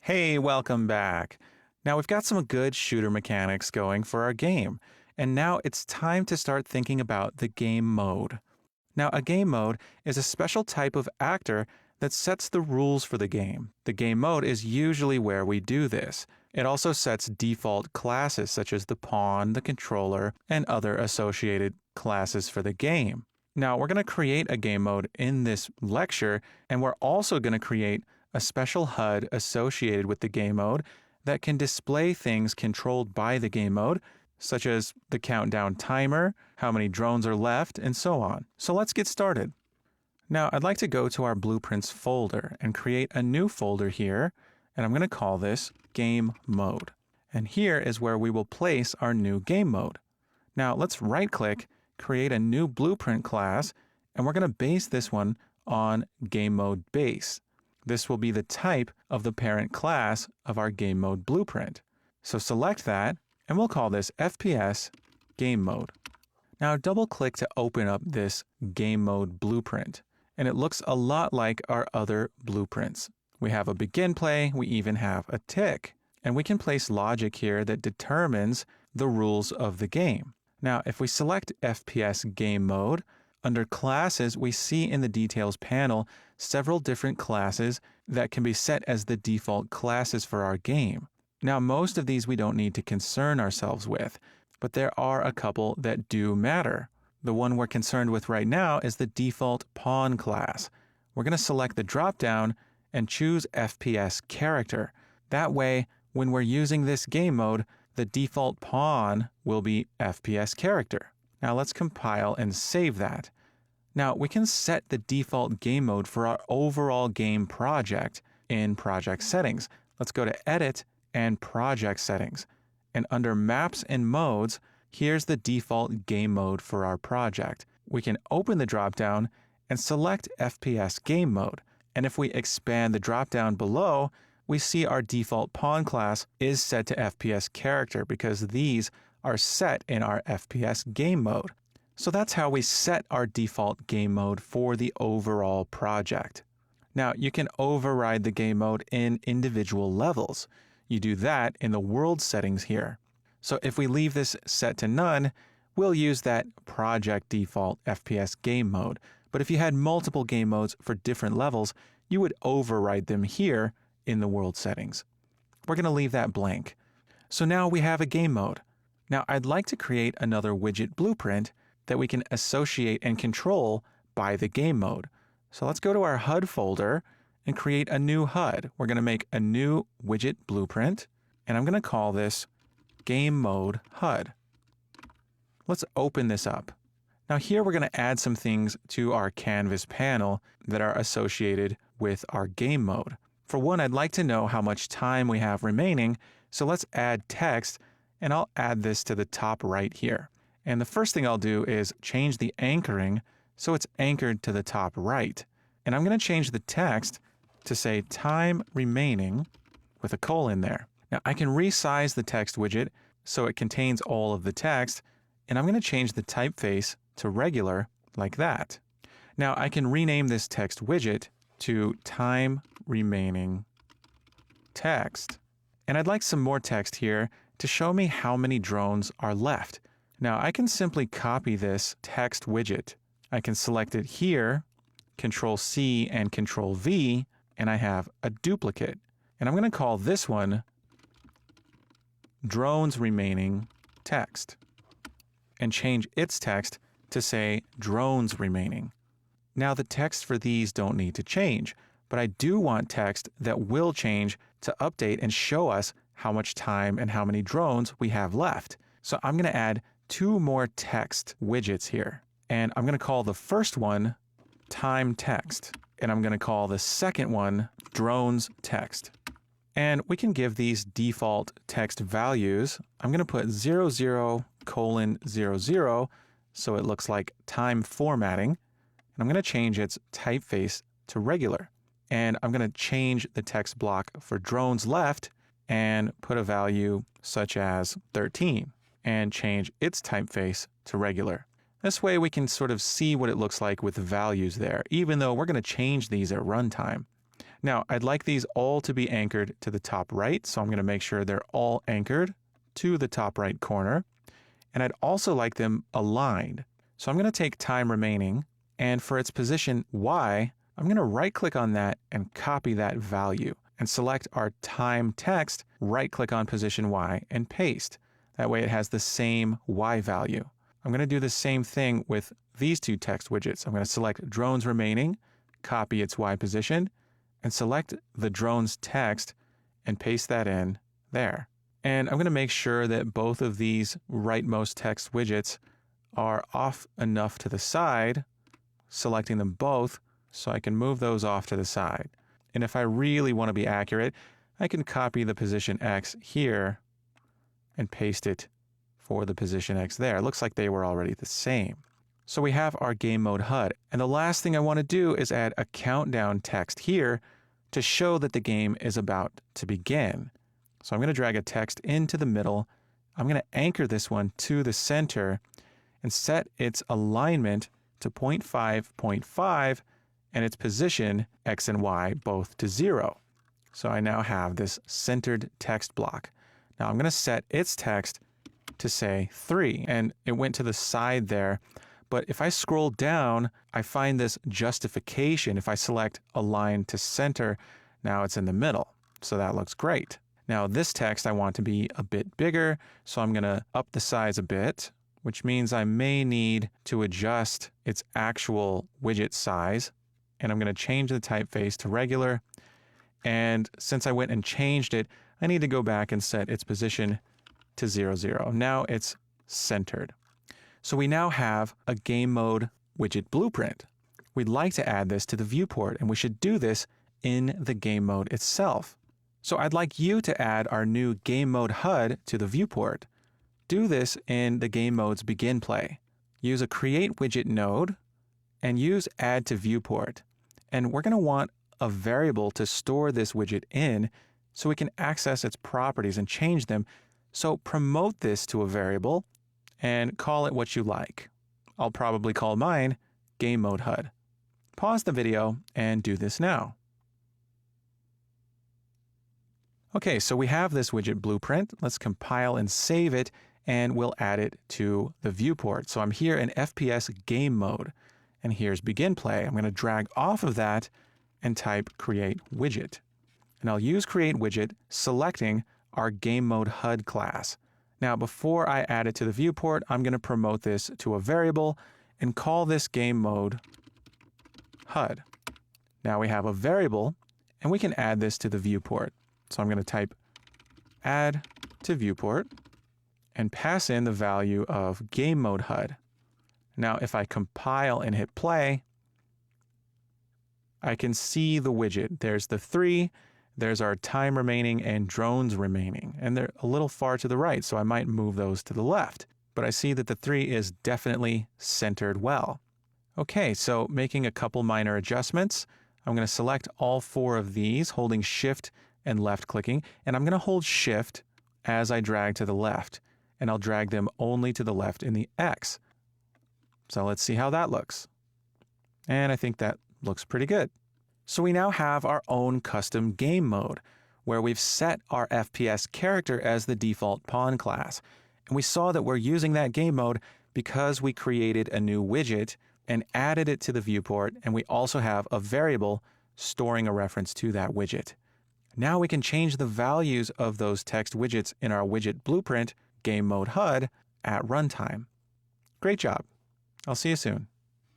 Hey, welcome back. Now we've got some good shooter mechanics going for our game, and now it's time to start thinking about the game mode. Now, a game mode is a special type of actor that sets the rules for the game. The game mode is usually where we do this. It also sets default classes such as the pawn, the controller, and other associated classes for the game. Now, we're going to create a game mode in this lecture, and we're also going to create a special HUD associated with the game mode that can display things controlled by the game mode, such as the countdown timer, how many drones are left, and so on. So let's get started. Now, I'd like to go to our Blueprints folder and create a new folder here, and I'm going to call this Game Mode. And here is where we will place our new game mode. Now, let's right-click, create a new Blueprint class, and we're going to base this one on Game Mode Base. This will be the type of the parent class of our Game Mode Blueprint. So select that, and we'll call this FPS Game Mode. Now double-click to open up this Game Mode Blueprint, and it looks a lot like our other blueprints. We have a begin play, we even have a tick, and we can place logic here that determines the rules of the game. Now, if we select FPS Game Mode, under Classes, we see in the Details panel several different classes that can be set as the default classes for our game. Now, most of these we don't need to concern ourselves with, but there are a couple that do matter. The one we're concerned with right now is the default Pawn class. We're going to select the drop-down and choose FPS Character. That way, when we're using this game mode, the default pawn will be FPS Character. Now let's compile and save that. Now we can set the default game mode for our overall game project in Project Settings. Let's go to Edit and Project Settings. And under Maps and Modes, here's the default game mode for our project. We can open the dropdown and select FPS Game Mode. And if we expand the dropdown below, we see our default pawn class is set to FPS Character because these are set in our FPS game mode. So that's how we set our default game mode for the overall project. Now, you can override the game mode in individual levels. You do that in the world settings here. So if we leave this set to none, we'll use that project default FPS game mode. But if you had multiple game modes for different levels, you would override them here in the world settings. We're going to leave that blank. So now we have a game mode. Now, I'd like to create another widget blueprint that we can associate and control by the game mode. So let's go to our HUD folder and create a new HUD. We're going to make a new widget blueprint, and I'm going to call this Game Mode HUD. Let's open this up. Now here we're going to add some things to our canvas panel that are associated with our game mode. For one, I'd like to know how much time we have remaining, so let's add text, and I'll add this to the top right here. And the first thing I'll do is change the anchoring so it's anchored to the top right. And I'm going to change the text to say time remaining with a colon there. Now I can resize the text widget so it contains all of the text, and I'm going to change the typeface to regular like that. Now I can rename this text widget to time remaining text. And I'd like some more text here to show me how many drones are left. Now I can simply copy this text widget. I can select it here, Control C and Control V, and I have a duplicate. And I'm going to call this one drones remaining text and change its text to say drones remaining. Now the text for these don't need to change, but I do want text that will change to update and show us how much time and how many drones we have left. So I'm going to add two more text widgets here. And I'm going to call the first one time text. And I'm going to call the second one drones text. And we can give these default text values. I'm going to put 00:00, so it looks like time formatting. And I'm going to change its typeface to regular. And I'm going to change the text block for drones left and put a value such as 13 and change its typeface to regular. This way we can sort of see what it looks like with the values there, even though we're going to change these at runtime. Now, I'd like these all to be anchored to the top right, so I'm going to make sure they're all anchored to the top right corner. And I'd also like them aligned. So I'm going to take time remaining, and for its position Y, I'm going to right-click on that and copy that value, and select our time text, right-click on position Y, and paste. That way it has the same Y value. I'm going to do the same thing with these two text widgets. I'm going to select drones remaining, copy its Y position, and select the drones text and paste that in there. And I'm going to make sure that both of these rightmost text widgets are off enough to the side, selecting them both so I can move those off to the side. And if I really want to be accurate, I can copy the position X here and paste it for the position X there. It looks like they were already the same. So we have our game mode HUD. And the last thing I want to do is add a countdown text here to show that the game is about to begin. So I'm going to drag a text into the middle. I'm going to anchor this one to the center and set its alignment to 0.5, 0.5, and its position, X and Y, both to 0. So I now have this centered text block. Now I'm going to set its text to say 3, and it went to the side there. But if I scroll down, I find this justification. If I select align to center, now it's in the middle. So that looks great. Now this text I want to be a bit bigger, so I'm going to up the size a bit, which means I may need to adjust its actual widget size. And I'm going to change the typeface to regular. And since I went and changed it, I need to go back and set its position to 0, 0. Now it's centered. So we now have a game mode widget blueprint. We'd like to add this to the viewport, and we should do this in the game mode itself. So I'd like you to add our new game mode HUD to the viewport. Do this in the game mode's begin play. Use a create widget node and use add to viewport. And we're going to want a variable to store this widget in so we can access its properties and change them. So promote this to a variable and call it what you like. I'll probably call mine game mode HUD. Pause the video and do this now. Okay, so we have this widget blueprint. Let's compile and save it, and we'll add it to the viewport. So I'm here in FPS game mode, and here's begin play. I'm going to drag off of that and type create widget. And I'll use create widget, selecting our game mode HUD class. Now, before I add it to the viewport, I'm going to promote this to a variable and call this game mode HUD. Now we have a variable, and we can add this to the viewport. So I'm going to type add to viewport and pass in the value of game mode HUD. Now, if I compile and hit play, I can see the widget. There's the 3, there's our time remaining and drones remaining, and they're a little far to the right, so I might move those to the left. But I see that the 3 is definitely centered well. Okay, so making a couple minor adjustments. I'm going to select all 4 of these, holding Shift and left clicking, and I'm going to hold Shift as I drag to the left, and I'll drag them only to the left in the X. So let's see how that looks. And I think that looks pretty good. So we now have our own custom game mode, where we've set our FPS character as the default pawn class. And we saw that we're using that game mode because we created a new widget and added it to the viewport, and we also have a variable storing a reference to that widget. Now we can change the values of those text widgets in our widget blueprint, game mode HUD, at runtime. Great job. I'll see you soon.